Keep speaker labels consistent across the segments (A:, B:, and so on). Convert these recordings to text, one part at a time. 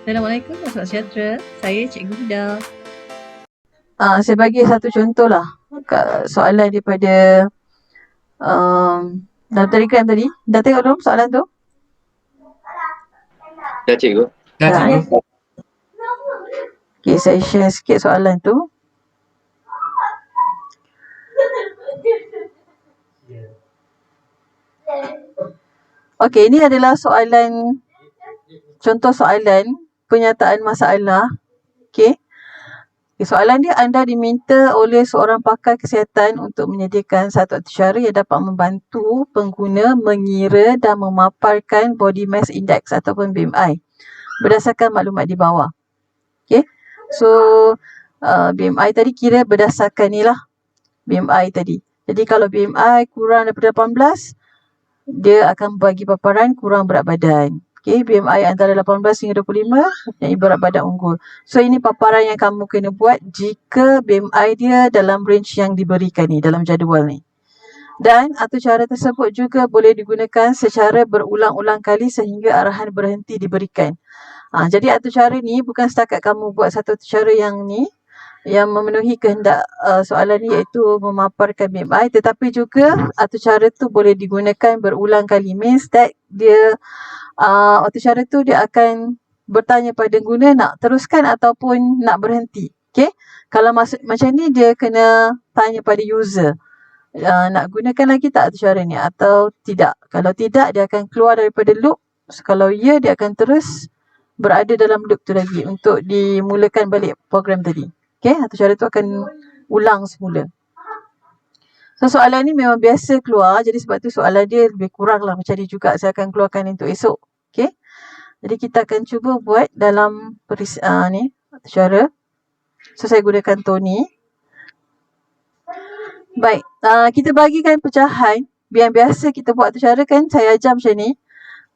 A: Assalamualaikum, Sobat Sejahtera. Saya Cikgu Huda.
B: Saya bagi satu contoh lah soalan daripada dalam Telegram tadi. Dah tengok belum soalan tu?
C: Dah cikgu.
B: Okay, saya share sikit soalan tu. Okay, ini adalah soalan, contoh soalan penyataan masalah. Okay. Soalan dia, anda diminta oleh seorang pakar kesihatan untuk menyediakan satu cara yang dapat membantu pengguna mengira dan memaparkan body mass index ataupun BMI berdasarkan maklumat di bawah. Okay. So, BMI tadi kira berdasarkan ni lah. BMI tadi. Jadi kalau BMI kurang daripada 18, dia akan bagi paparan kurang berat badan. Okay, BMI antara 18 hingga 25 yang berat badan unggul. So ini paparan yang kamu kena buat jika BMI dia dalam range yang diberikan ni, dalam jadual ni. Dan atau cara tersebut juga boleh digunakan secara berulang-ulang kali sehingga arahan berhenti diberikan. Jadi atur cara ni bukan setakat kamu buat satu cara yang ni, yang memenuhi kehendak soalan ni, iaitu memaparkan BMI, tetapi juga atur cara tu boleh digunakan berulang kali. Means that dia atur cara tu dia akan bertanya pada guna nak teruskan ataupun nak berhenti. Okay? Kalau macam ni dia kena tanya pada user, nak gunakan lagi tak atur cara ni atau tidak. Kalau tidak, dia akan keluar daripada loop. So, kalau ya, dia akan terus berada dalam loop tu lagi untuk dimulakan balik program tadi. Okay, atur cara tu akan ulang semula. So soalan ni memang biasa keluar, jadi sebab tu soalan dia lebih kurang lah macam ni juga saya akan keluarkan untuk esok. Okay, jadi kita akan cuba buat dalam ni atur cara. So saya gunakan Tony. Baik, kita bagikan pecahan. Yang biasa kita buat atur cara kan, saya ajar macam ni.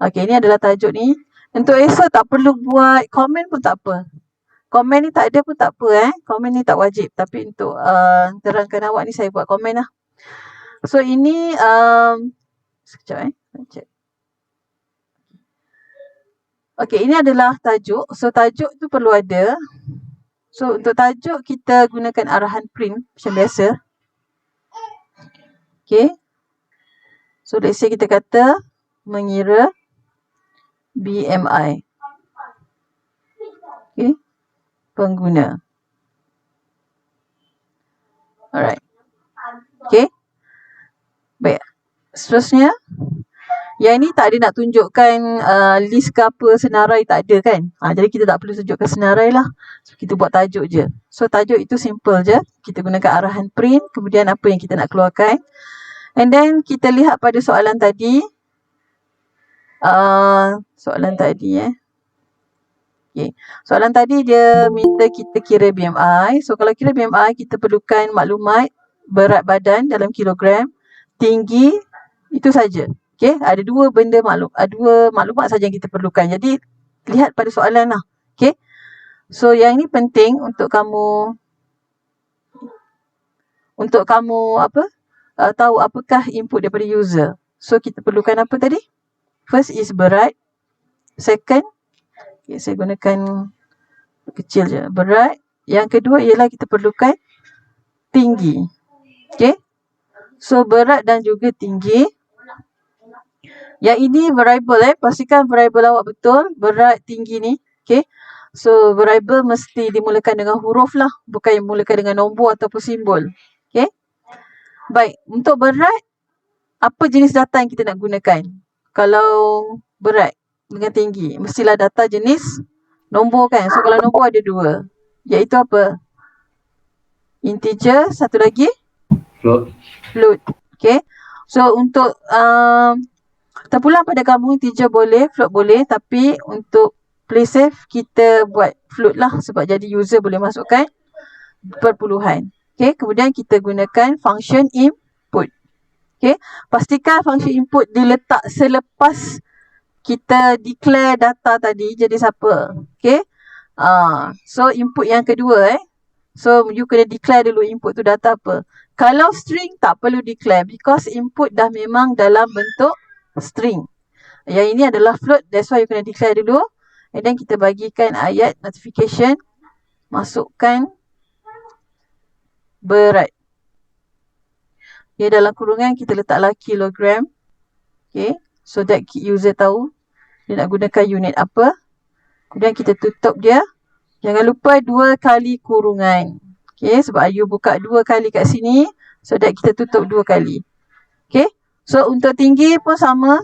B: Okay, ni adalah tajuk ni. Untuk esok tak perlu buat komen pun tak apa. Komen ni tak ada pun tak apa. Komen ni tak wajib. Tapi untuk terangkan awak ni, saya buat komen lah. So ini sekejap check. Okay, ini adalah tajuk. So tajuk tu perlu ada. So untuk tajuk kita gunakan arahan print macam biasa. Okay. So let's say kita kata mengira BMI. Okay. Pengguna. Alright. Okay. Baik. Seterusnya, yang ni tak ada nak tunjukkan list ke apa, senarai tak ada kan. Jadi kita tak perlu tunjukkan senarai lah. So, kita buat tajuk je. So tajuk itu simple je. Kita gunakan arahan print, kemudian apa yang kita nak keluarkan. And then kita lihat pada soalan tadi. Okay. Soalan tadi dia minta kita kira BMI. So kalau kira BMI, kita perlukan maklumat berat badan dalam kilogram, tinggi, itu saja. Okay, ada dua maklumat saja yang kita perlukan. Jadi lihat pada soalan lah. Okay, so yang ini penting untuk kamu tahu apakah input daripada user. So kita perlukan apa tadi? First is berat. Second, okay, saya gunakan kecil je, berat. Yang kedua ialah kita perlukan tinggi. Okay, so berat dan juga tinggi. Yang ini variable pastikan variable awak betul, berat, tinggi ni. Okay, so variable mesti dimulakan dengan huruf lah, bukan dimulakan dengan nombor ataupun simbol. Okay, baik, untuk berat, apa jenis data yang kita nak gunakan? Kalau berat dengan tinggi, mestilah data jenis nombor kan. So kalau nombor ada dua, iaitu apa? Integer, satu lagi float. Okay, so untuk terpulang pada kamu, integer boleh, float boleh, tapi untuk play safe kita buat float lah, sebab jadi user boleh masukkan perpuluhan. Okay, kemudian kita gunakan function input. Okay, pastikan function input diletak selepas kita declare data tadi jadi siapa. Okay, so input yang kedua so you kena declare dulu input tu data apa. Kalau string tak perlu declare, because input dah memang dalam bentuk string. Yang ini adalah float, that's why you kena declare dulu. and then kita bagikan ayat notification, masukkan berat. Okay, dalam kurungan kita letaklah kilogram. Okay, so that user tahu dia nak gunakan unit apa. Kemudian kita tutup dia. Jangan lupa 2 kali kurungan. Okay, sebab Ayu buka 2 kali kat sini, so that kita tutup 2 kali. Okay, so untuk tinggi pun sama.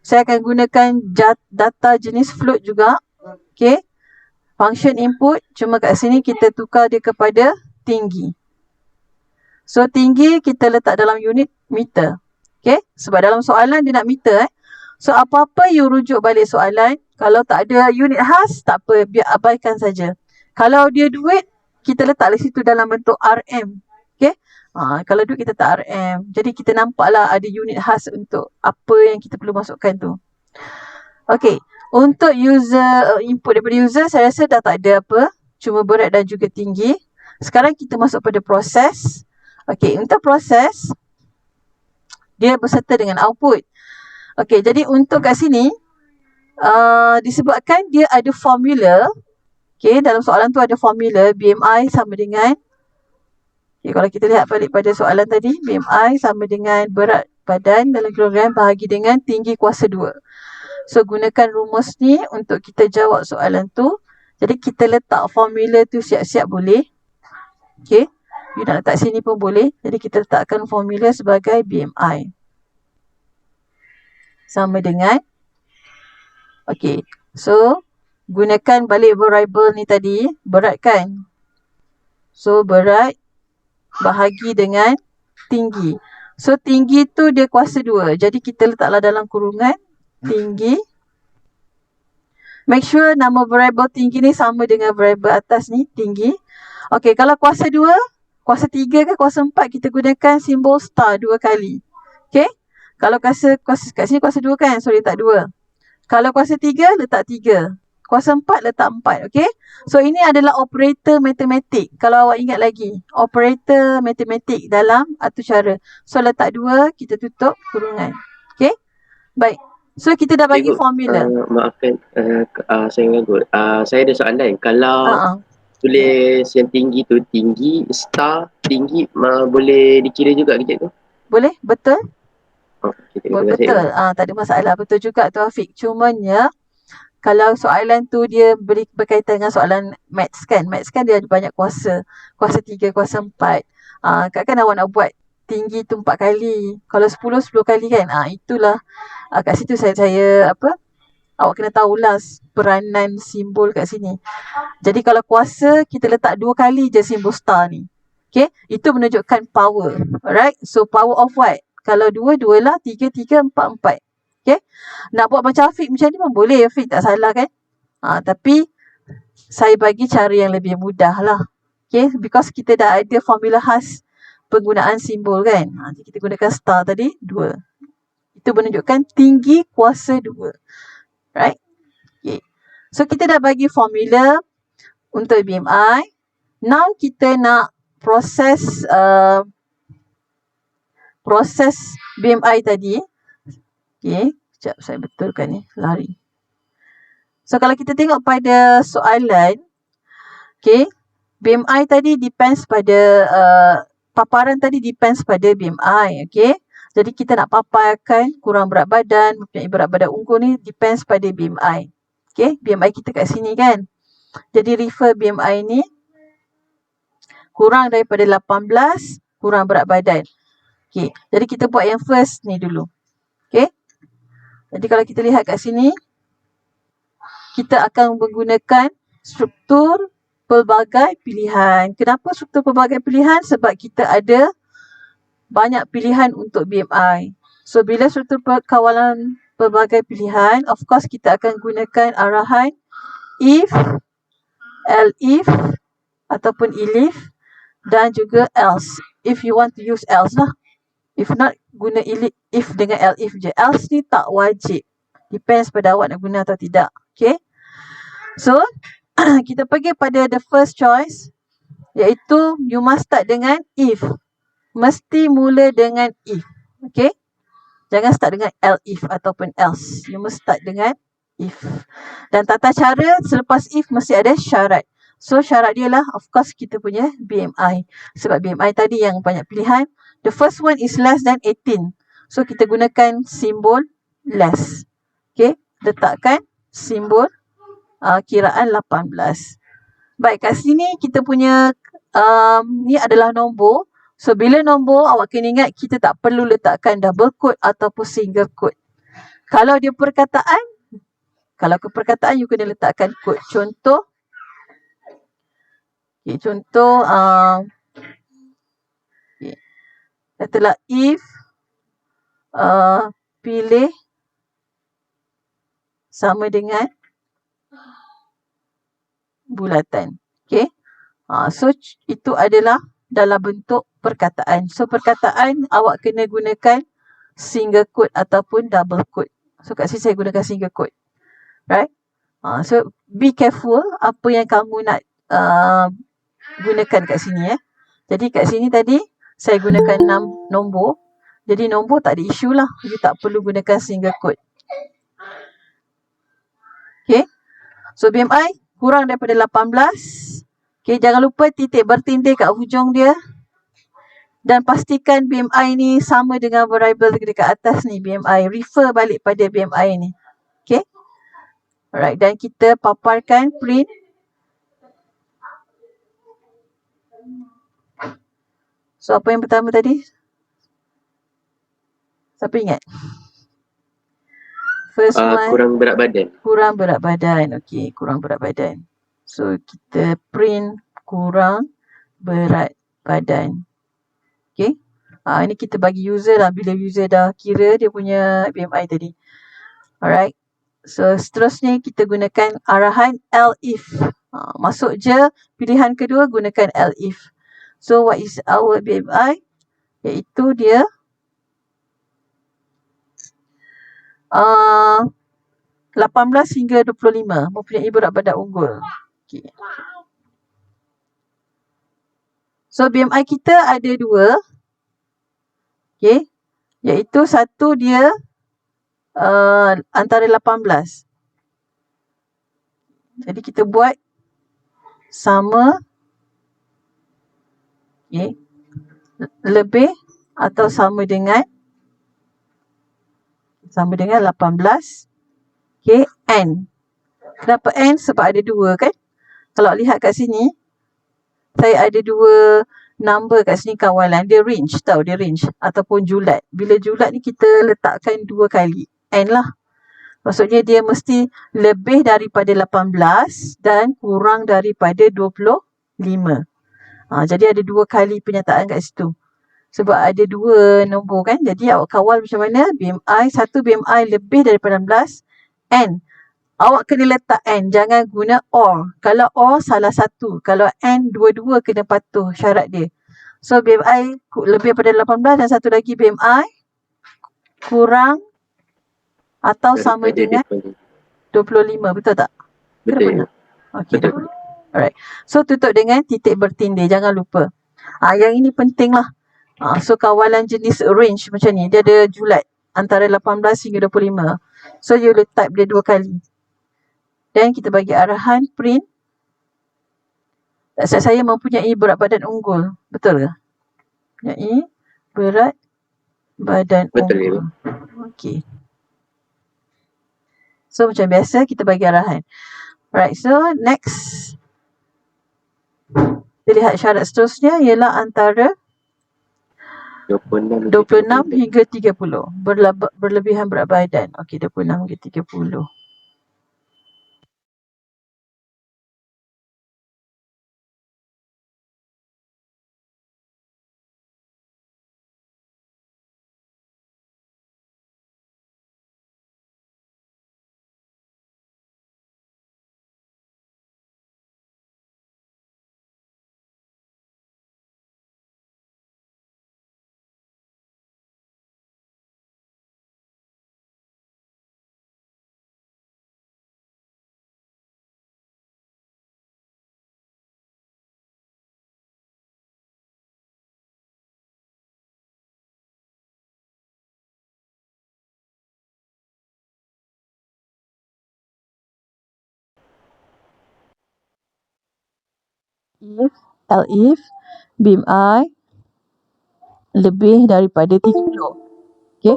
B: Saya akan gunakan data jenis float juga. Okay, function input, cuma kat sini kita tukar dia kepada tinggi. So tinggi kita letak dalam unit meter. Okay, sebab dalam soalan dia nak meter. So apa-apa you rujuk balik soalan, kalau tak ada unit khas, tak apa, biar abaikan saja. Kalau dia duit, kita letak di situ dalam bentuk RM. Okay, kalau duit kita tak RM. Jadi kita nampaklah ada unit khas untuk apa yang kita perlu masukkan tu. Okay, untuk user input daripada user, saya rasa dah tak ada apa, cuma berat dan juga tinggi. Sekarang kita masuk pada proses. Okay, untuk proses, dia berserta dengan output. Okay, jadi untuk kat sini, disebabkan dia ada formula. Okay, dalam soalan tu ada formula BMI sama dengan, okay, kalau kita lihat balik pada soalan tadi, BMI sama dengan berat badan dalam kilogram bahagi dengan tinggi kuasa 2. So, gunakan rumus ni untuk kita jawab soalan tu. Jadi, kita letak formula tu siap-siap boleh. Okay, you nak letak sini pun boleh. Jadi, kita letakkan formula sebagai BMI sama dengan, okay, so gunakan balik variable ni tadi, berat kan. So berat bahagi dengan tinggi. So tinggi tu dia kuasa 2. Jadi kita letaklah dalam kurungan tinggi. Make sure nama variable tinggi ni sama dengan variable atas ni, tinggi. Okay, kalau kuasa 2, kuasa 3 ke kuasa 4, kita gunakan simbol star 2 kali. Okay, kalau kuasa kat sini kuasa 2 kan, so letak 2. Kalau kuasa 3, letak 3. Kuasa 4, letak 4. Okay, so ini adalah operator matematik. Kalau awak ingat lagi, operator matematik dalam atur cara. So letak 2, kita tutup kurungan. Okay, baik. So kita dah bagi formula.
C: Maafkan, saya mengganggu. Saya ada soalan. Kalau tulis yang tinggi tu, tinggi, star, tinggi, boleh dikira juga kejap tu?
B: Boleh, betul.
C: Betul.
B: Tak ada masalah. Betul juga tu Afiq. Cumanya, kalau soalan tu dia berkaitan dengan soalan maths kan. Maths kan dia ada banyak kuasa. Kuasa 3, kuasa 4. Kadang-kadang awak nak buat tinggi tu 4 kali. Kalau 10 kali kan. Itulah. Kat situ saya awak kena tahulah peranan simbol kat sini. Jadi kalau kuasa, kita letak 2 kali je simbol star ni. Okay. Itu menunjukkan power. Alright. So power of what? Kalau 2, 2 lah. 3, 3, 4, 4. Okay. Nak buat macam Afiq macam ni pun boleh. Afiq tak salah kan. Tapi saya bagi cara yang lebih mudah lah. Okay. Because kita dah ada formula khas penggunaan simbol kan. Jadi kita gunakan star tadi 2. Itu menunjukkan tinggi kuasa 2. Right. Okay. So kita dah bagi formula untuk BMI. Now kita nak proses BMI tadi. Okay, sekejap saya betulkan ni, lari. So kalau kita tengok pada soalan, okay, BMI tadi depends pada, paparan tadi depends pada BMI, okay. Jadi kita nak paparkan kurang berat badan, mempunyai berat badan unggul ni depends pada BMI. Okay, BMI kita kat sini kan. Jadi refer BMI ni, kurang daripada 18, kurang berat badan. Okay, jadi kita buat yang first ni dulu. Okay. Jadi kalau kita lihat kat sini, kita akan menggunakan struktur pelbagai pilihan. Kenapa struktur pelbagai pilihan? Sebab kita ada banyak pilihan untuk BMI. So bila struktur kawalan pelbagai pilihan, of course kita akan gunakan arahan if, elif ataupun elif dan juga else. If you want to use else lah. If not, guna if dengan elif je. Else ni tak wajib. Depends pada awak nak guna atau tidak. Okay. So, kita pergi pada the first choice. Iaitu, you must start dengan if. Mesti mula dengan if. Okay. Jangan start dengan elif ataupun else. You must start dengan if. Dan tata cara selepas if mesti ada syarat. So syarat dia lah of course kita punya BMI. Sebab BMI tadi yang banyak pilihan. The first one is less than 18. So kita gunakan simbol less. Okay, letakkan simbol kiraan 18. Baik, kat sini kita punya ni adalah nombor. So bila nombor, awak kena ingat kita tak perlu letakkan double quote ataupun single quote. Kalau dia perkataan, kalau ke perkataan you kena letakkan quote. Contoh, katalah if pilih sama dengan bulatan. Okay. So itu adalah dalam bentuk perkataan. So perkataan awak kena gunakan single quote ataupun double quote. So kat sini saya gunakan single quote. Right? So be careful apa yang kamu nak gunakan kat sini. Jadi kat sini tadi saya gunakan 6 nombor. Jadi nombor tak ada isu lah. You tak perlu gunakan single quote. Okay. So BMI kurang daripada 18. Okay, jangan lupa titik bertindih kat hujung dia. Dan pastikan BMI ni sama dengan variable dekat atas ni, BMI. Refer balik pada BMI ni. Okay. Alright, dan kita paparkan print. So apa yang pertama tadi? Siapa ingat? First one.
C: Kurang berat badan.
B: Kurang berat badan. Okay, kurang berat badan. So kita print kurang berat badan. Okay. Ini kita bagi user lah bila user dah kira dia punya BMI tadi. Alright. So seterusnya kita gunakan arahan elif. Masuk je pilihan kedua gunakan elif. So what is our BMI? Iaitu dia 18 hingga 25 mempunyai berat badan unggul. Okay. So BMI kita ada 2. Okay. Iaitu satu dia antara 18. Jadi kita buat sama lebih atau sama dengan 18. Okay, N. Kenapa N? Sebab ada 2 kan? Kalau lihat kat sini, saya ada 2 number kat sini kawalan. Dia range tau, dia range. Ataupun julat. Bila julat ni kita letakkan 2 kali. N lah. Maksudnya dia mesti lebih daripada 18 dan kurang daripada 25. Jadi ada 2 kali penyataan kat situ. Sebab ada 2 nombor kan. Jadi awak kawal macam mana? BMI, satu BMI lebih daripada 16. N. Awak kena letak N. Jangan guna OR. Kalau OR salah satu. Kalau N dua-dua kena patuh syarat dia. So BMI lebih daripada 18 dan satu lagi BMI kurang atau sama dengan 25. Betul tak?
C: Betul.
B: Okay. Betul. Alright. So tutup dengan titik bertindih. Jangan lupa. Yang ini penting lah. So kawalan jenis range macam ni. Dia ada julat antara 18 hingga 25. So you boleh type dia 2 kali. Dan kita bagi arahan print. Saya mempunyai berat badan unggul. Betul ke? Mempunyai berat badan unggul. Okey. So macam biasa kita bagi arahan. Alright, so next. Kita lihat syarat seterusnya ialah antara 26 hingga 30. Berlebihan berat badan. Okey, 26 hingga 30. if BMI lebih daripada 30. Okay.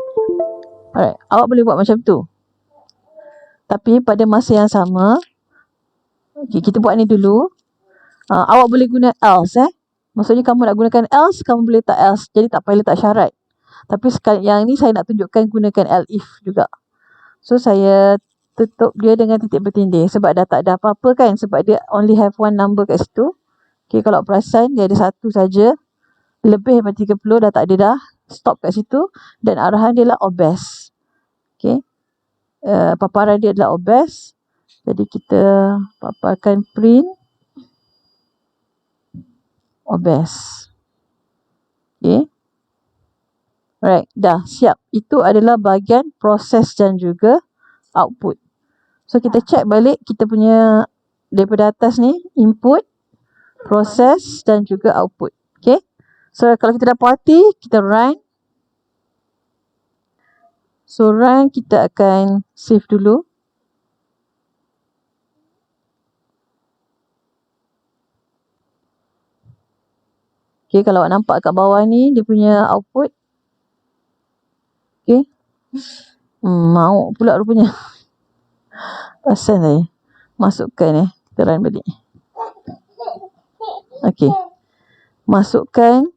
B: Alright, awak boleh buat macam tu. Tapi pada masa yang sama, okay, kita buat ni dulu. Awak boleh guna else Maksudnya kamu nak gunakan else, kamu boleh letak else. Jadi tak payah letak syarat. Tapi sekali yang ni saya nak tunjukkan gunakan if juga. So saya tutup dia dengan titik bertindih sebab dah tak ada apa-apa kan, sebab dia only have one number kat situ. Okay, kalau perasan dia ada satu saja. Lebih daripada 30 dah tak ada dah. Stop kat situ dan arahan dia lah obese. Okay. Paparan dia adalah obese. Jadi kita paparkan print obese. Okay. Alright, dah siap. Itu adalah bahagian proses dan juga output. So kita check balik kita punya daripada atas ni, input, proses dan juga output. Okay. So kalau kita dah puas hati, kita run. So run, kita akan save dulu. Okay, kalau awak nampak kat bawah ni, dia punya output. Okay. Mau pula rupanya. Pasal saya masukkan kita run balik. Okay. Masukkan.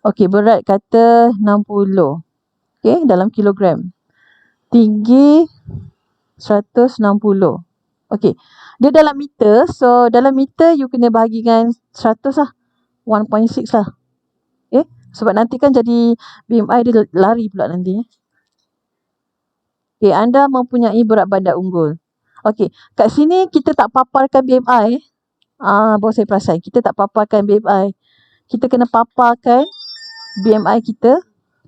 B: Okay, berat kata 60. Okay, dalam kilogram. Tinggi 160. Okay. Dia dalam meter. So, dalam meter you kena bahagikan 100 lah. 1.6 lah. Okay. Sebab nanti kan jadi BMI dia lari pula nanti. Okay. Anda mempunyai berat badan unggul. Okay. Kat sini kita tak paparkan BMI. Baru saya perasan. Kita tak paparkan BMI. Kita kena paparkan BMI kita.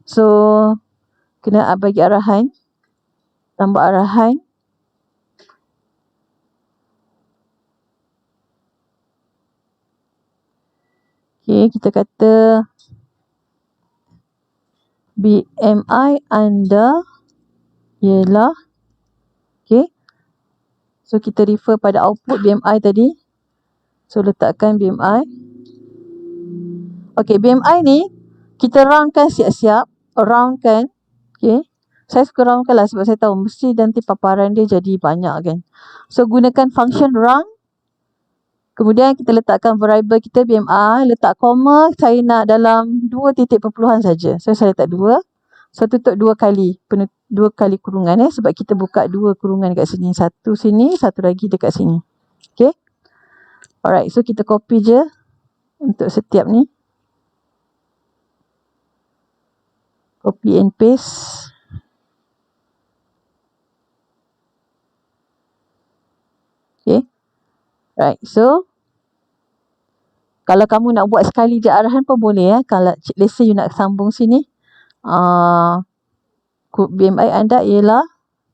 B: So, kena bagi arahan. Tambah arahan. Okay, kita kata BMI anda ialah, okay. So, kita refer pada output BMI tadi. So, letakkan BMI. Okay, BMI ni kita roundkan siap-siap. Roundkan. Okay. Saya suka roundkan lah sebab saya tahu mesti nanti paparan dia jadi banyak kan. So, gunakan function round. Kemudian kita letakkan variable kita BMI, letak koma, saya nak dalam 2 titik perpuluhan saja. So saya letak 2. So tutup 2 kali, 2 kali kurungan sebab kita buka 2 kurungan dekat sini. Satu sini, satu lagi dekat sini. Okay. Alright, so kita copy je untuk setiap ni. Copy and paste. Okay. Right, so kalau kamu nak buat sekali je arahan pun boleh Kalau let's say you nak sambung sini, BMI anda ialah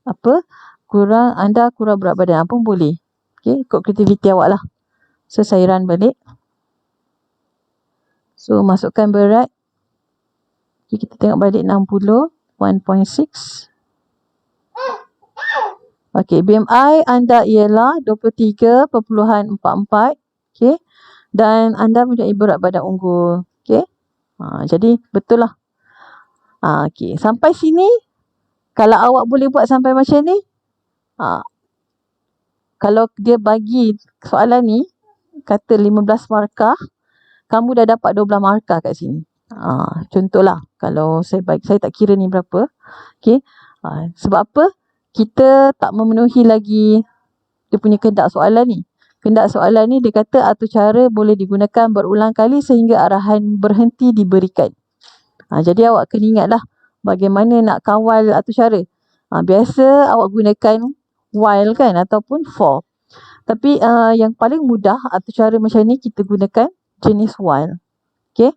B: apa? Anda kurang berat badan pun boleh. Okay, ikut kreativiti awak lah. So saya run balik. So masukkan berat. Okay, kita tengok balik 60, 1.6. Okay, BMI anda ialah 23.44. Okay. Dan anda mempunyai berat badan unggul. Okay. Jadi betul lah. Okay. Sampai sini, kalau awak boleh buat sampai macam ni, kalau dia bagi soalan ni, kata 15 markah, kamu dah dapat 12 markah kat sini. Contohlah, kalau saya tak kira ni berapa. Okay. Sebab apa? Kita tak memenuhi lagi dia punya kehendak soalan ni. Kehendak soalan ni dia kata atur cara boleh digunakan berulang kali sehingga arahan berhenti diberikan. Jadi awak kena ingatlah bagaimana nak kawal atur cara. Biasa awak gunakan while kan ataupun for. Tapi yang paling mudah atur cara macam ni kita gunakan jenis while. Okay.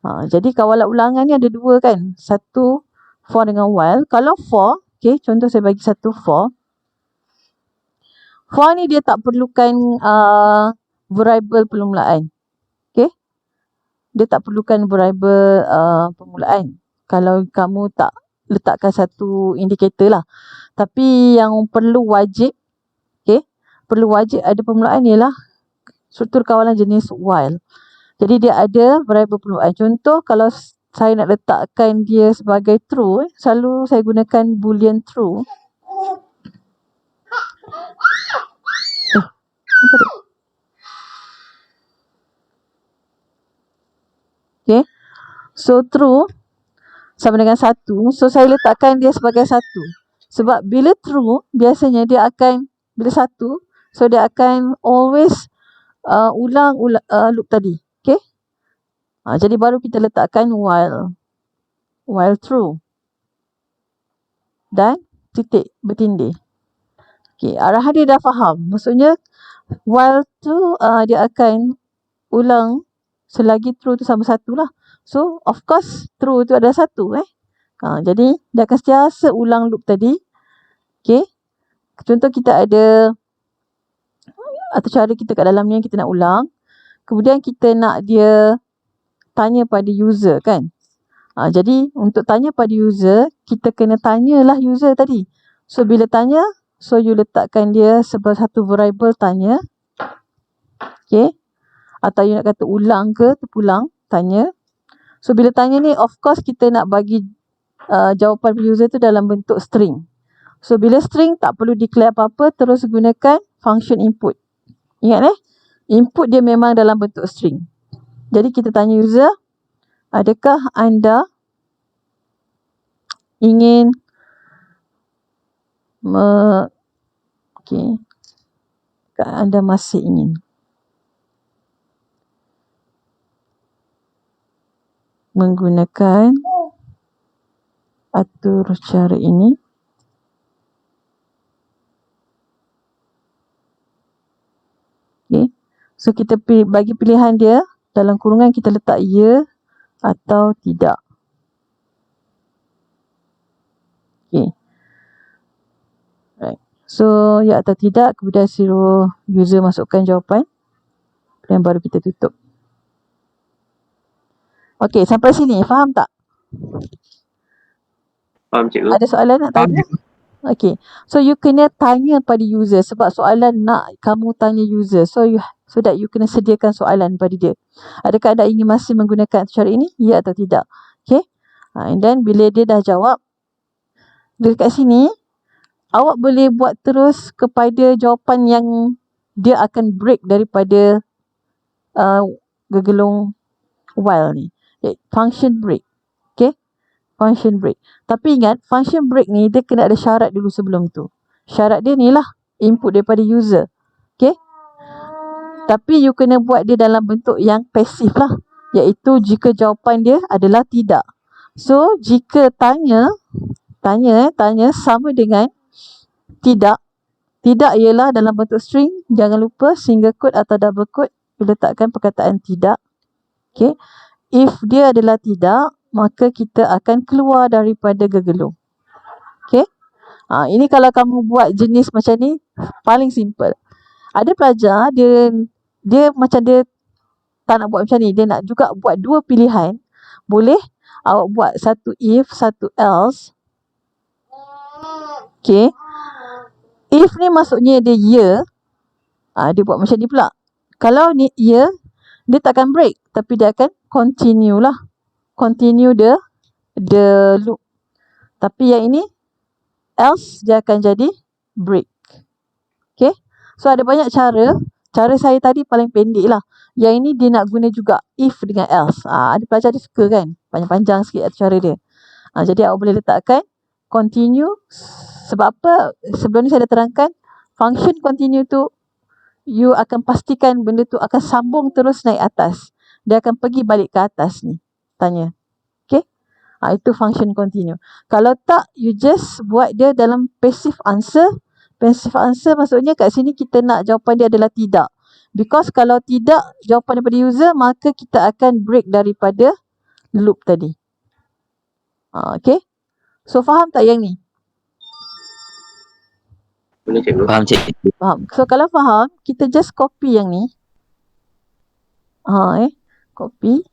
B: Jadi kawalan ulangan ni ada 2 kan. Satu for dengan while. Kalau for, okay, contoh saya bagi satu for. For ni dia tak perlukan variable permulaan. Okay. Dia tak perlukan variable permulaan. Kalau kamu tak letakkan satu indikator lah. Tapi yang perlu wajib, okay, perlu wajib ada permulaan ialah struktur kawalan jenis while. Jadi dia ada variable permulaan. Contoh kalau saya nak letakkan dia sebagai true, selalu saya gunakan boolean true. Apa dia? Okay. So true sama dengan 1. So saya letakkan dia sebagai 1. Sebab bila true, biasanya dia akan, bila 1, so dia akan always ulang loop tadi. Okay. Jadi baru kita letakkan while true. Dan titik bertindih. Okay, arahan dia dah faham. Maksudnya while tu dia akan ulang selagi true tu sama 1 lah. So of course true tu ada 1 jadi dia akan sentiasa ulang loop tadi. Okay. Contoh kita ada atau cara kita kat dalam ni kita nak ulang. Kemudian kita nak dia tanya pada user kan. Jadi untuk tanya pada user, kita kena tanyalah user tadi. So bila tanya, so you letakkan dia sebagai satu variable tanya. Okay. Atau you nak kata ulang ke, terpulang, tanya. So bila tanya ni, of course kita nak bagi jawapan user tu dalam bentuk string. So bila string tak perlu declare apa-apa, terus gunakan function input. Ingat input dia memang dalam bentuk string. Jadi kita tanya user, adakah anda ingin anda masih ingin menggunakan atur cara ini. Okay. So kita bagi pilihan dia, dalam kurungan kita letak ya atau tidak. Okay. Right. So ya atau tidak, kemudian suruh user masukkan jawapan. Dan baru kita tutup. Okay, sampai sini faham tak?
C: Faham cikgu.
B: Ada soalan nak tanya? Okay. So you kena tanya pada user sebab soalan nak kamu tanya user. So that you kena sediakan soalan pada dia. Adakah anda ingin masih menggunakan cara ini? Ya atau tidak? Okay. And then bila dia dah jawab, dekat sini awak boleh buat terus kepada jawapan yang dia akan break daripada gegelung while ni. Function break. Okay. Function break. Tapi ingat, function break ni dia kena ada syarat dulu sebelum tu. Syarat dia ni lah input daripada user. Okay. Tapi you kena buat dia dalam bentuk yang pasif lah. Iaitu jika jawapan dia adalah tidak. So, jika tanya sama dengan tidak. Tidak ialah dalam bentuk string. Jangan lupa single quote atau double quote. You letakkan perkataan tidak. Okay. If dia adalah tidak, maka kita akan keluar daripada gegelung. Okay. Ini kalau kamu buat jenis macam ni, paling simple. Ada pelajar, dia macam dia tak nak buat macam ni. Dia nak juga buat dua pilihan. Boleh awak buat satu if, satu else. Okay. If ni maksudnya dia ya. Dia buat macam ni pula. Kalau ni ya, dia takkan break. Tapi dia akan continue lah. Continue the loop. Tapi yang ini, else dia akan jadi break. Okay. So ada banyak cara. Cara saya tadi paling pendek lah. Yang ini dia nak guna juga if dengan else. Ada pelajar dia suka kan. Panjang-panjang sikit cara dia. Jadi awak boleh letakkan continue. Sebab apa? Sebelum ni saya dah terangkan. Function continue tu, you akan pastikan benda tu akan sambung terus naik atas. Dia akan pergi balik ke atas ni. Tanya. Okay. Itu function continue. Kalau tak, you just buat dia dalam passive answer. Passive answer maksudnya kat sini kita nak jawapan dia adalah tidak. Because kalau tidak jawapan daripada user, maka kita akan break daripada loop tadi. Okay. So faham tak yang ni?
C: Boleh cikgu.
D: Faham cikgu.
B: Faham. So kalau faham, kita just copy yang ni. Copy.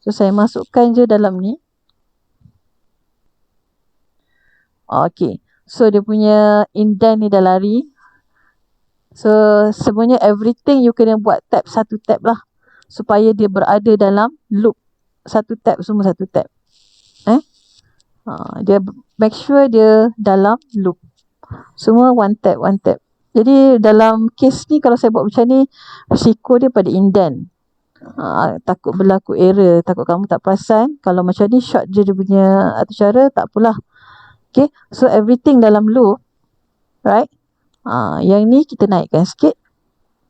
B: So saya masukkan je dalam ni. Okay. So dia punya indent ni dah lari. So sebenarnya everything you kena buat tab satu tab lah, supaya dia berada dalam loop satu tab, semua satu tab. Dia make sure dia dalam loop. Semua one tab, one tab. Jadi dalam kes ni kalau saya buat macam ni, risiko dia pada indent. Takut berlaku error, takut kamu tak perasan. Kalau macam ni short je dia punya atur cara, tak apalah. Okay, so everything dalam loop, right? Yang ni kita naikkan sikit.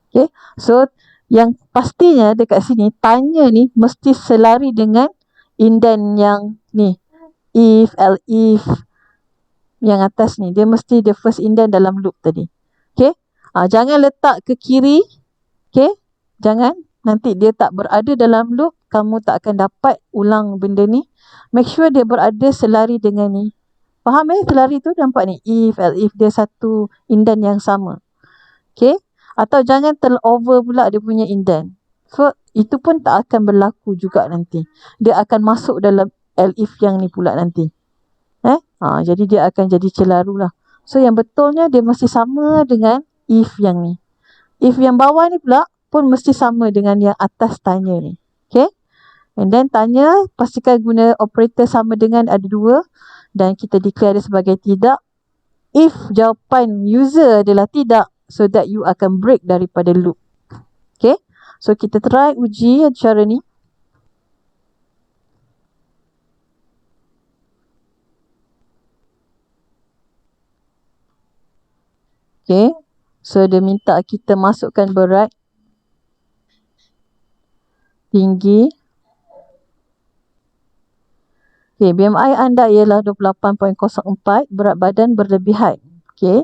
B: Okay, so yang pastinya dekat sini tanya ni mesti selari dengan indent yang ni, if, elif yang atas ni, dia mesti the first indent dalam loop tadi. Okay, jangan letak ke kiri. Okay, jangan, nanti dia tak berada dalam loop, kamu tak akan dapat ulang benda ni. Make sure dia berada selari dengan ni. Faham selari tu nampak ni, if, elif dia satu indent yang sama. Okay, atau jangan terlalu pula dia punya indent. So itu pun tak akan berlaku juga nanti. Dia akan masuk dalam elif yang ni pula nanti. Jadi dia akan jadi celaru lah. So yang betulnya dia mesti sama dengan if yang ni. If yang bawah ni pula pun mesti sama dengan yang atas tanya ni. Okay, and then tanya, pastikan guna operator sama dengan ada dua, dan kita declare dia sebagai tidak. If jawapan user adalah tidak, so that you akan break daripada loop. Okay, so kita try uji cara ni. Okay, so dia minta kita masukkan berat, tinggi. Okay, BMI anda ialah 28.04, berat badan berlebihan. Okay,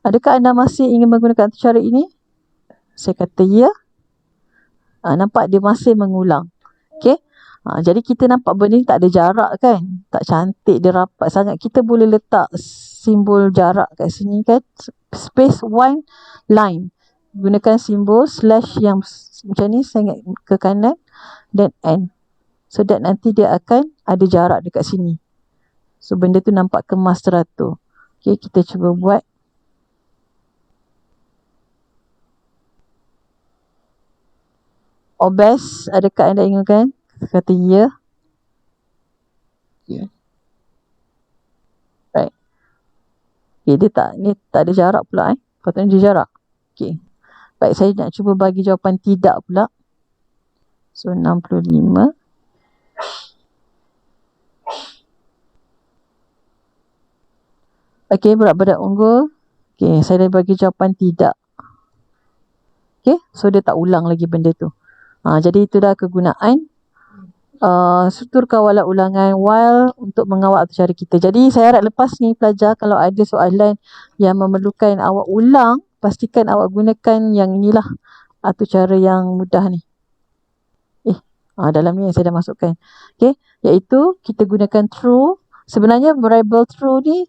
B: adakah anda masih ingin menggunakan cara ini? Saya kata ya. Nampak dia masih mengulang. Okay, jadi kita nampak benda ni tak ada jarak kan, tak cantik, dia rapat sangat. Kita boleh letak simbol jarak kat sini kan, space one line, gunakan simbol slash yang macam ni, sangat ke kanan, dan end, so that nanti dia akan ada jarak dekat sini. So benda tu nampak kemas teratur. Okay, kita cuba buat. Obes, adakah anda inginkan? Kata ya. Okay. Right. Okay, dia tak, ni tak ada jarak pula Patutnya dia jarak. Okay. Baik, saya nak cuba bagi jawapan tidak pula. So 65. Okay, berat badan unggul. Okay, saya dah bagi jawapan tidak. Okay, so dia tak ulang lagi benda tu. Jadi itu dah kegunaan struktur kawalan ulangan while untuk mengawal atur cara kita. Jadi saya harap lepas ni pelajar, kalau ada soalan yang memerlukan awak ulang, pastikan awak gunakan yang inilah, atur cara yang mudah ni. Dalam ni yang saya dah masukkan. Okay, iaitu kita gunakan true. Sebenarnya variable true ni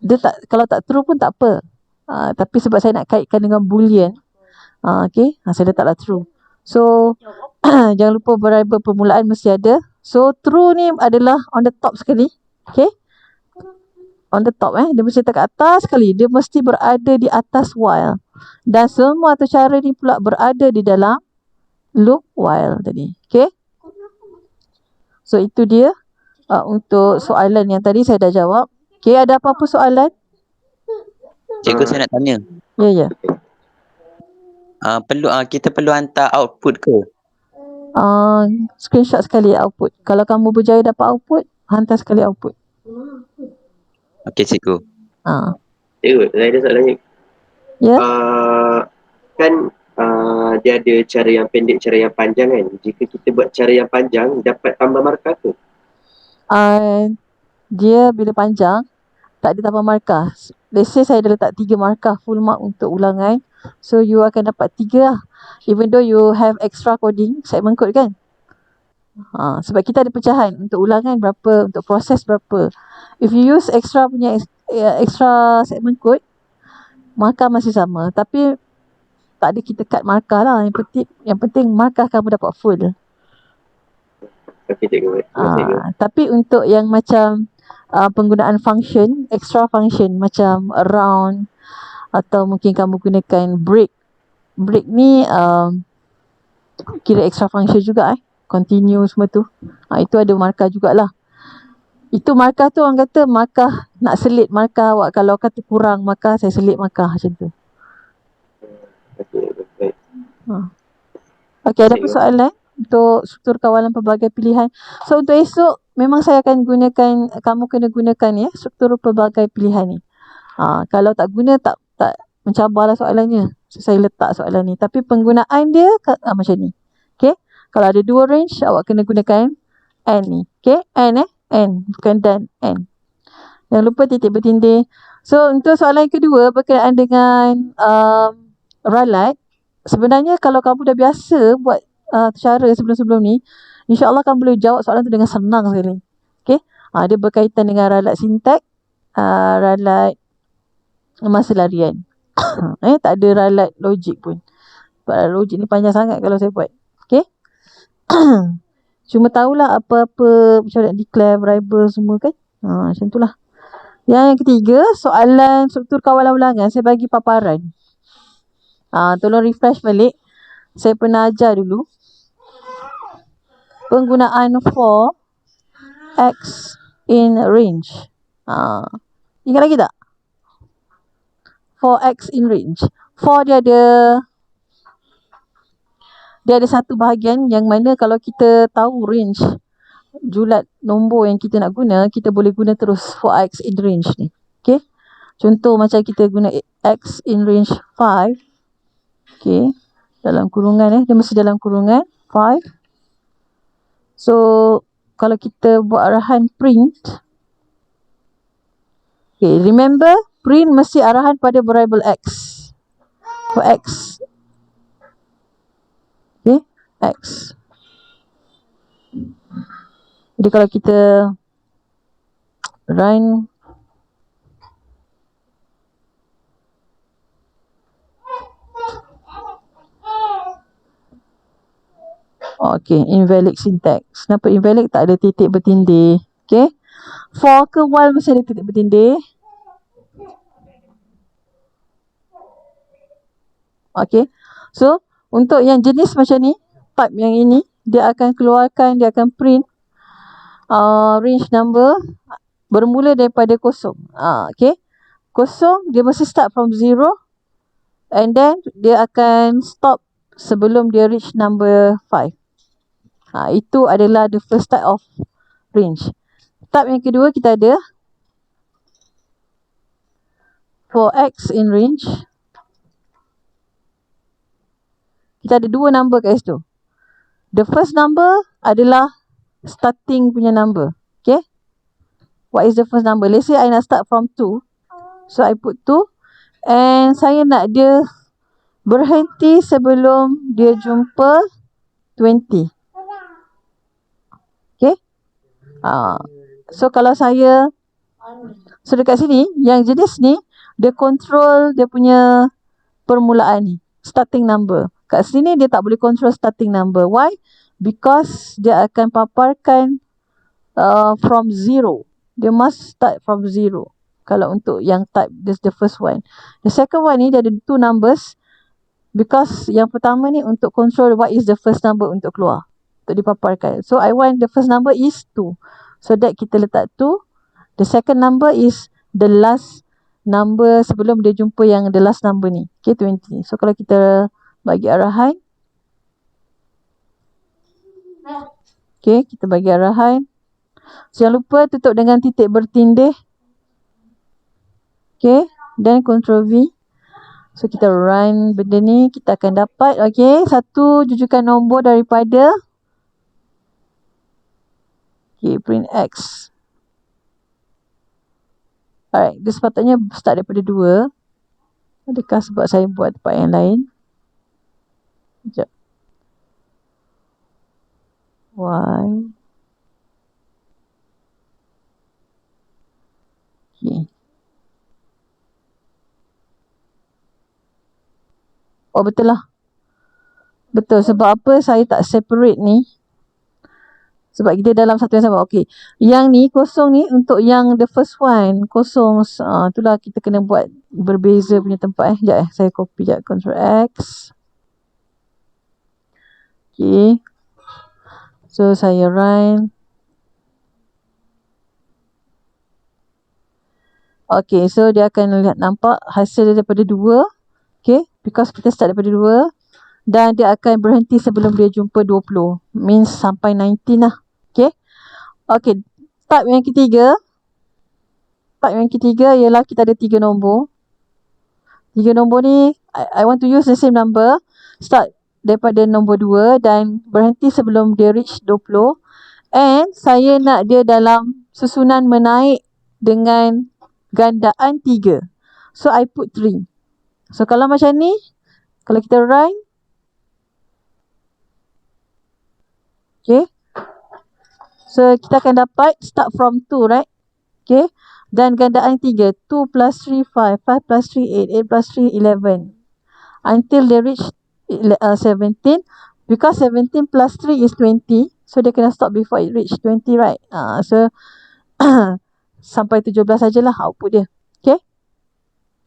B: dia tak, kalau tak true pun tak apa. Tapi sebab saya nak kaitkan dengan boolean, okay, saya letaklah true. So jangan lupa variable permulaan mesti ada. So true ni adalah on the top sekali. Okay, on the top dia mesti letak kat atas sekali. Dia mesti berada di atas while. Dan semua atur cara ni pula berada di dalam loop while tadi. Okay, so itu dia untuk soalan yang tadi saya dah jawab. Okay, ada apa-apa soalan?
D: Cikgu, saya nak tanya.
B: Ya.
D: Kita perlu hantar output ke?
B: Screenshot sekali output. Kalau kamu berjaya dapat output, hantar sekali output.
D: Okey, cikgu.
C: Cikgu, saya ada soalan ni.
B: Ya.
C: Kan dia ada cara yang pendek, cara yang panjang kan. Jika kita buat cara yang panjang, dapat tambah markah tu?
B: Dia bila panjang, tak ada tambah markah. Let's say saya dah letak 3 markah full mark untuk ulangan. So you akan dapat 3 lah. Even though you have extra coding, segment code kan. Sebab kita ada pecahan untuk ulangan berapa, untuk proses berapa. If you use extra punya extra segment code, markah masih sama. Tapi tak ada kita cut markah lah. Yang penting markah kamu dapat full.
C: Okey, cikgu.
B: Tapi untuk yang macam penggunaan function, extra function macam around, atau mungkin kamu gunakan break. Break ni kira extra function juga continue semua tu. Itu ada markah jugalah. Itu markah tu orang kata markah nak selit markah awak. Kalau kata kurang markah, saya selit markah macam tu.
C: Okey, baik.
B: Okey, ada persoalan untuk struktur kawalan pelbagai pilihan. So untuk esok memang saya akan gunakan, kamu kena gunakan ya struktur pelbagai pilihan ni. Kalau tak guna tak mencabarlah soalannya. So, saya letak soalan ni. Tapi penggunaan dia macam ni. Okay. Kalau ada 2 range, awak kena gunakan N ni. Okay. N. Bukan dan N. Jangan lupa titik bertindih. So untuk soalan kedua berkenaan dengan ralat. Sebenarnya kalau kamu dah biasa buat cara sebelum-sebelum ni, insyaAllah kamu boleh jawab soalan tu dengan senang sekali. Okay. Dia berkaitan dengan ralat sintak, ralat masa larian. Tak ada ralat logik pun. Ralat logik ni panjang sangat kalau saya buat. Okay. Cuma tahulah apa-apa macam nak declare variable semua kan. Macam tu lah. Yang ketiga, soalan struktur kawalan ulangan. Saya bagi paparan. Tolong refresh balik. Saya pernah ajar dulu. Penggunaan for X in range. Ingat lagi tak? For X in range. For dia ada satu bahagian yang mana kalau kita tahu range julat nombor yang kita nak guna, kita boleh guna terus for X in range ni. Okay. Contoh macam kita guna X in range 5. Okay. Dalam kurungan dia mesti dalam kurungan 5. So kalau kita buat arahan print, okay, remember print mesti arahan pada variable X. For X. Okay, X. Jadi kalau kita run invalid syntax. Kenapa invalid? Tak ada titik bertindih. Okay. For ke while mesti ada titik bertindih. Okay. So, untuk yang jenis macam ni, type yang ini, dia akan keluarkan, dia akan print range number bermula daripada kosong. Okay. Kosong, dia mesti start from 0 and then dia akan stop sebelum dia reach number 5. Itu adalah the first type of range. Type yang kedua kita ada for X in range. Kita ada 2 number kat situ. The first number adalah starting punya number. Okay. What is the first number? Let's say I nak start from 2. So I put 2. And saya nak dia berhenti sebelum dia jumpa 20. Okay. So kalau saya, so dekat sini, yang jenis ni, dia control dia punya permulaan ni. Starting number. Kat sini dia tak boleh control starting number. Why? Because dia akan paparkan from 0. Dia must start from 0. Kalau untuk yang type, this the first one. The second one ni dia ada 2 numbers. Because yang pertama ni untuk control what is the first number untuk keluar. Untuk dipaparkan. So I want the first number is 2. So that kita letak 2. The second number is the last number sebelum dia jumpa yang the last number ni. Okay, 20. So kalau kita bagi arahan. Okay, kita bagi arahan. So jangan lupa tutup dengan titik bertindih. Okay, dan Ctrl V. So kita run benda ni, kita akan dapat satu jujukan nombor daripada print X. Alright, dia sepatutnya start daripada 2. Adakah sebab saya buat tempat yang lain? Sekejap. Y. Okay. Oh betul lah. Betul, sebab apa saya tak separate ni. Sebab kita dalam satu yang sama. Okay. Yang ni kosong ni untuk yang the first one. Kosong. Itulah kita kena buat berbeza punya tempat. Sekejap saya copy sekejap. Ctrl X. Okay. So saya run. Okay. So dia akan lihat nampak hasil daripada 2. Okay. Because kita start daripada 2. Dan dia akan berhenti sebelum dia jumpa 20. Means sampai 19 lah. Okay. Okay. Type yang ketiga. Type yang ketiga ialah kita ada 3 nombor. 3 nombor ni, I want to use the same number. Start daripada nombor 2 dan berhenti sebelum dia reach 20. And saya nak dia dalam susunan menaik dengan gandaan 3. So, I put 3. So, kalau macam ni, kalau kita run. Okay. So, kita akan dapat start from 2, right? Okay. Dan gandaan 3. 2 plus 3, 5. 5 plus 3, 8. 8 plus 3, 11. Until they reach 17. Because 17 plus 3 is 20. So, dia kena stop before it reach 20, right? So, sampai 17 sajalah output dia. Okay.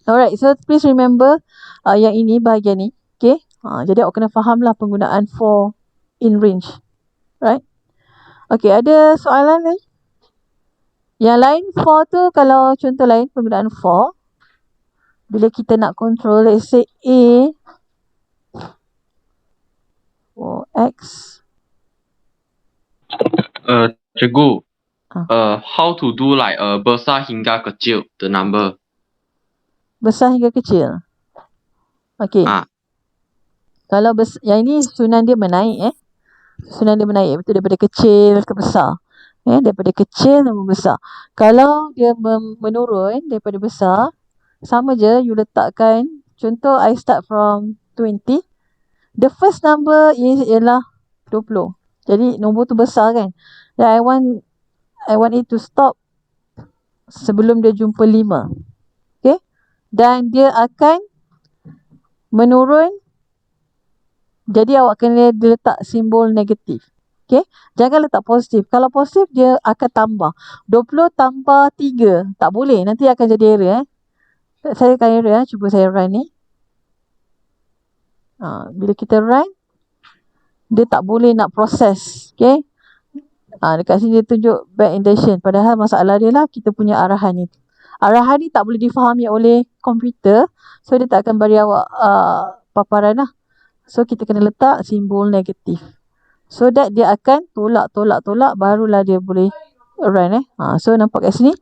B: Alright. So, please remember yang ini, bahagian ni. Okay. Jadi, awak kena faham lah penggunaan for in range. Right. Okay. Ada soalan ni? Yang lain, for tu kalau contoh lain penggunaan for. Bila kita nak control, let's say A for X.
E: Cikgu, how to do like besar hingga kecil the number?
B: Besar hingga kecil. Okay. Kalau yang ini susunan dia menaik Susunan dia menaik. Betul, daripada kecil ke besar. Daripada kecil ke besar. Kalau dia menurun daripada besar, sama je you letakkan. Contoh I start from 20. The first number ialah 20. Jadi nombor tu besar kan. Dan I want it to stop sebelum dia jumpa 5. Okay. Dan dia akan menurun. Jadi awak kena letak simbol negatif. Okay. Jangan letak positif. Kalau positif dia akan tambah. 20 tambah 3. Tak boleh. Nanti akan jadi error. Saya akan error. Cuba saya run ni. Bila kita run, dia tak boleh nak proses. Okay. Dekat sini dia tunjuk back indentation. Padahal masalah dia lah kita punya arahan ni. Arahan ni tak boleh difahami oleh komputer. So dia tak akan bagi awak paparan lah. So kita kena letak simbol negatif. So that dia akan tolak. Barulah dia boleh run. So nampak kat sini.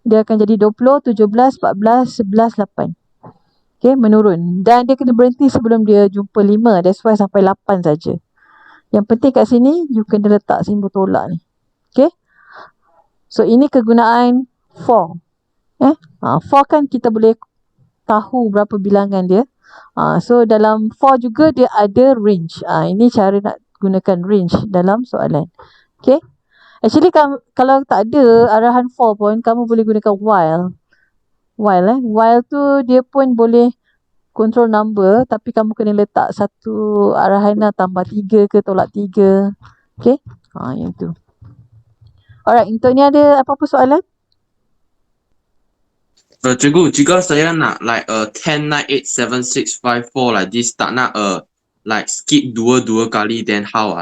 B: Dia akan jadi 20, 17, 14, 11, 8. Okay, menurun. Dan dia kena berhenti sebelum dia jumpa 5. That's why sampai 8 saja. Yang penting kat sini, you kena letak simbol tolak ni. Okay. So ini kegunaan for. For kan kita boleh tahu berapa bilangan dia. So dalam for juga dia ada range. Ini cara nak gunakan range dalam soalan. Okay. Actually kalau tak ada arahan for pun, kamu boleh gunakan while. While tu dia pun boleh control number. Tapi kamu kena letak satu arahan lah. Tambah 3 ke tolak 3. Okay. Yang tu. Alright. Untuk ni ada apa-apa soalan?
E: Cikgu, jika saya nak like 10, 9, 8, 7, 6, 5, 4 like this, tak nak like skip 2 kali, then how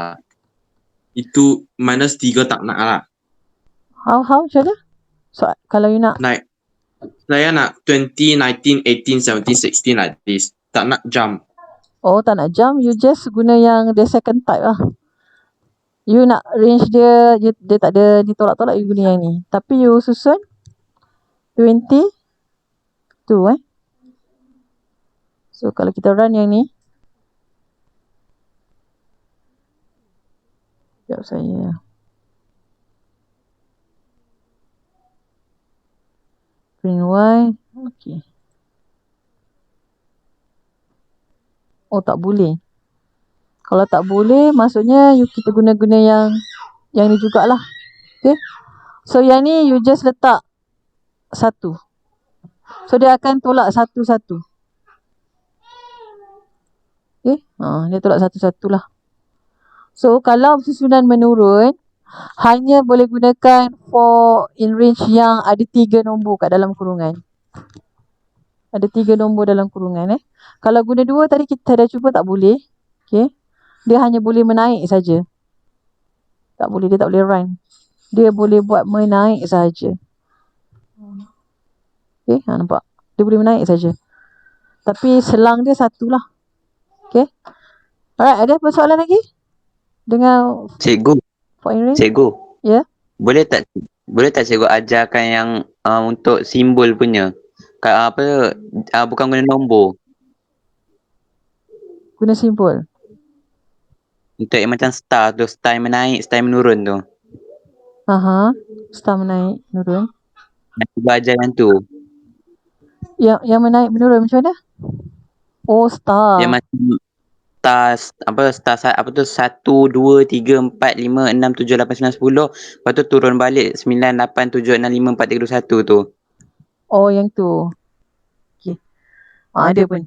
E: Itu minus 3 tak nak lah.
B: How macam mana? So, kalau you nak
E: like saya nak 20, 19, 18, 17, 16 like this. Tak nak jump.
B: Oh, tak nak jump, you just guna yang the second type lah. You nak range dia tak ada ni tolak-tolak, you guna yang ni. Tapi you susun 20 tu So kalau kita run yang ni, sekejap saya print Y. Okay. Oh, tak boleh. Kalau tak boleh, maksudnya kita guna yang ni jugalah. Okay. So yang ni you just letak 1. So dia akan tolak 1. Okay. Dia tolak 1 lah. So kalau susunan menurun, hanya boleh gunakan for in range yang ada 3 nombor kat dalam kurungan. Ada 3 nombor dalam kurungan Kalau guna 2 tadi kita dah cuba tak boleh. Okay. Dia hanya boleh menaik saja. Tak boleh, dia tak boleh run. Dia boleh buat menaik saja. Okay, nampak? Dia boleh menaik saja. Tapi selang dia satu lah. Okay. Alright, ada apa soalan lagi? Dengan
D: Cikgu,
B: for in range?
D: cikgu.
B: Ya.
D: Boleh tak cikgu ajarkan yang untuk simbol punya? Bukan guna nombor.
B: Guna simbol.
D: Untuk yang macam star tu, star yang menaik, star yang menurun tu.
B: Star menaik, menurun.
D: Cikgu ajar yang tu.
B: Yang menaik menurun macam mana? Oh, star.
D: Yang macam star 1, 2, 3, 4, 5, 6, 7, 8, 9, 10. Lepas tu turun balik 9, 8, 7, 6, 5, 4, 3, 2, 1 tu.
B: Oh, yang tu. Okay. Ada pun.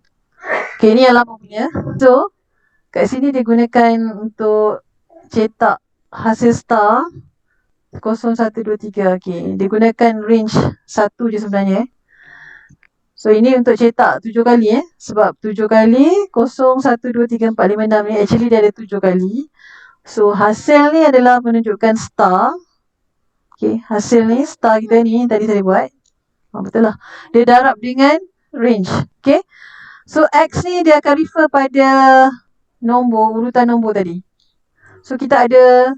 B: Okay, ni yang lama punya. So, kat sini dia gunakan untuk cetak hasil star 0, 1, 2, 3. Okay. Dia gunakan range 1 je sebenarnya. So, ini untuk cetak 7 kali Sebab 7 kali 0, 1, 2, 3, 4, 5, 6 ni actually dia ada 7 kali. So, hasil ni adalah menunjukkan star. Okay, hasil ni star kita ni tadi saya buat. Betul lah. Dia darab dengan range. Okay. So, X ni dia akan refer pada urutan nombor tadi. So, kita ada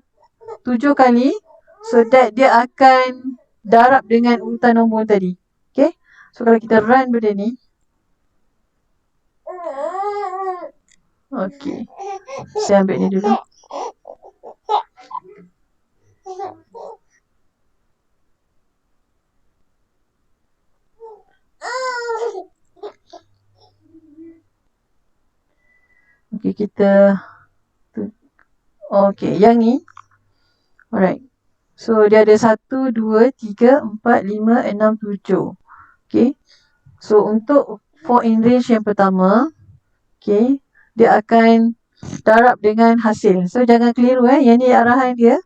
B: 7 kali. So, that dia akan darab dengan urutan nombor tadi. Okay. So, kalau kita run benda ni. Okay. Saya ambil ni dulu. Okay, kita yang ni. Alright. So, dia ada 1, 2, 3, 4, 5, 6, 7. Okay. So, untuk for in range yang pertama, okay, dia akan darab dengan hasil. So, jangan keliru Yang ni arahan dia.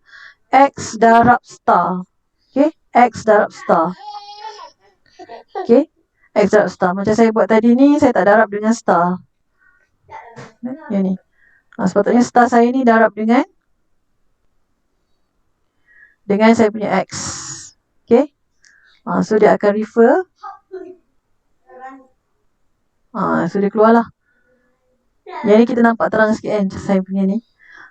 B: X darab star. Okay. X darab star. Okay. X darab star. Macam saya buat tadi ni, saya tak darab dengan star. Yang ni. Sepatutnya star saya ni darab dengan saya punya X. Okay. So, dia akan refer. So, dia keluar lah. Yang ni kita nampak terang sikit saya punya ni.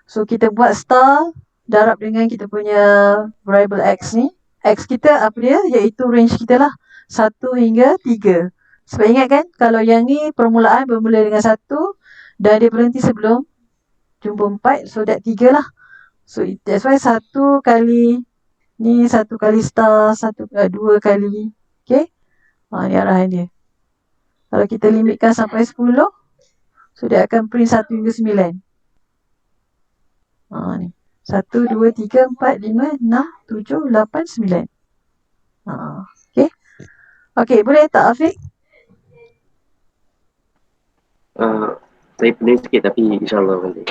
B: So, kita buat star darab dengan kita punya variable X ni. X kita apa dia? Iaitu range kita lah. 1 hingga 3. Sebab ingat kan, kalau yang ni permulaan bermula dengan 1 dan dia berhenti sebelum jumpa 4. So, that 3 lah. So, that's why 1 kali ni 1 kali star, 2 kali. Okay. Ni arahan dia. Kalau kita limitkan sampai 10, so dia akan print 1 hingga 9. Ni. 1, 2, 3, 4, 5, 6, 7, 8, 9. Okay. Okay, boleh tak Afiq?
C: Saya pening sikit tapi insyaAllah boleh.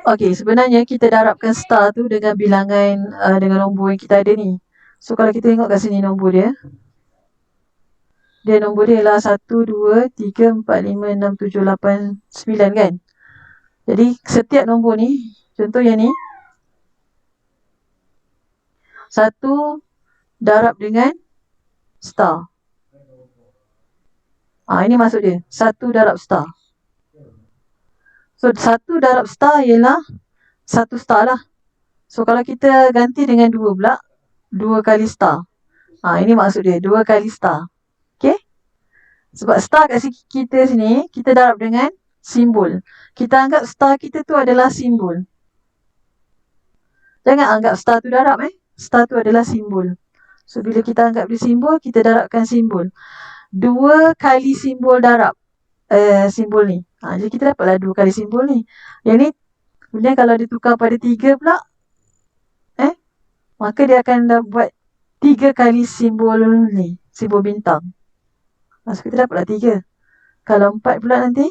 B: Okay, sebenarnya kita darabkan star tu dengan bilangan dengan nombor yang kita ada ni. So, kalau kita tengok kat sini nombor dia. Nombor dia lah 1, 2, 3, 4, 5, 6, 7, 8, 9 kan. Jadi, setiap nombor ni, contoh yang ni. 1 darab dengan star. Ini maksud dia. 1 darab star. So, 1 darab star ialah 1 star lah. So, kalau kita ganti dengan 2 pula, 2 kali star. Ini maksud dia. 2 kali star. Okay. Sebab star kat kita sini, kita darab dengan simbol. Kita anggap star kita tu adalah simbol. Jangan anggap star tu darab Star tu adalah simbol. So, bila kita anggap dia simbol, kita darabkan simbol. 2 kali simbol darab. Simbol ni. Jadi kita dapatlah 2 kali simbol ni. Yang ni, kemudian kalau ditukar pada 3 pula, maka dia akan buat 3 kali simbol ni. Simbol bintang. So, kita dapatlah 3. Kalau 4 pula nanti,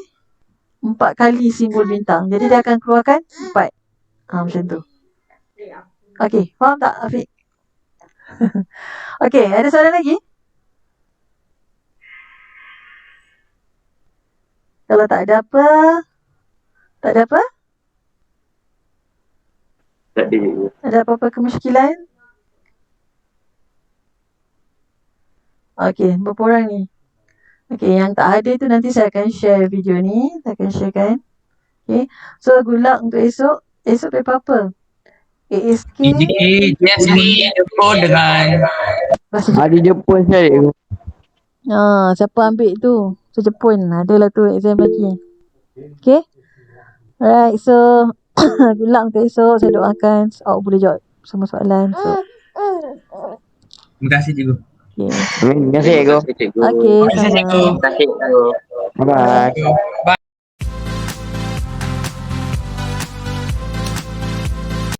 B: 4 kali simbol bintang. Jadi dia akan keluarkan 4. Macam tu. Okey, faham tak Afiq? Okey, ada soalan lagi? Kalau tak ada apa? Tak ada apa?
C: Tak ada.
B: Ada apa-apa kemusykilan? Okey, berapa orang ni? Okey, yang tak hadir tu nanti saya akan share video ni. Saya akan sharekan. Okay. So, good luck untuk esok. Esok paper apa? ASK.
F: Yes, ni Jepun dengan
D: Ada Jepun saya.
B: Siapa ambil tu? So, Jepun. Adalah tu exam lagi. Okay. Alright, so good luck untuk esok. Saya doakan awak boleh jawab semua soalan. So,
F: terima kasih cikgu.
B: okay.
D: Terima kasih, Ego.
C: Cikgu.
B: Okay,
F: Terima kasih,
B: sama.
F: cikgu.
C: Terima kasih, cikgu.
D: Bye.
F: Bye.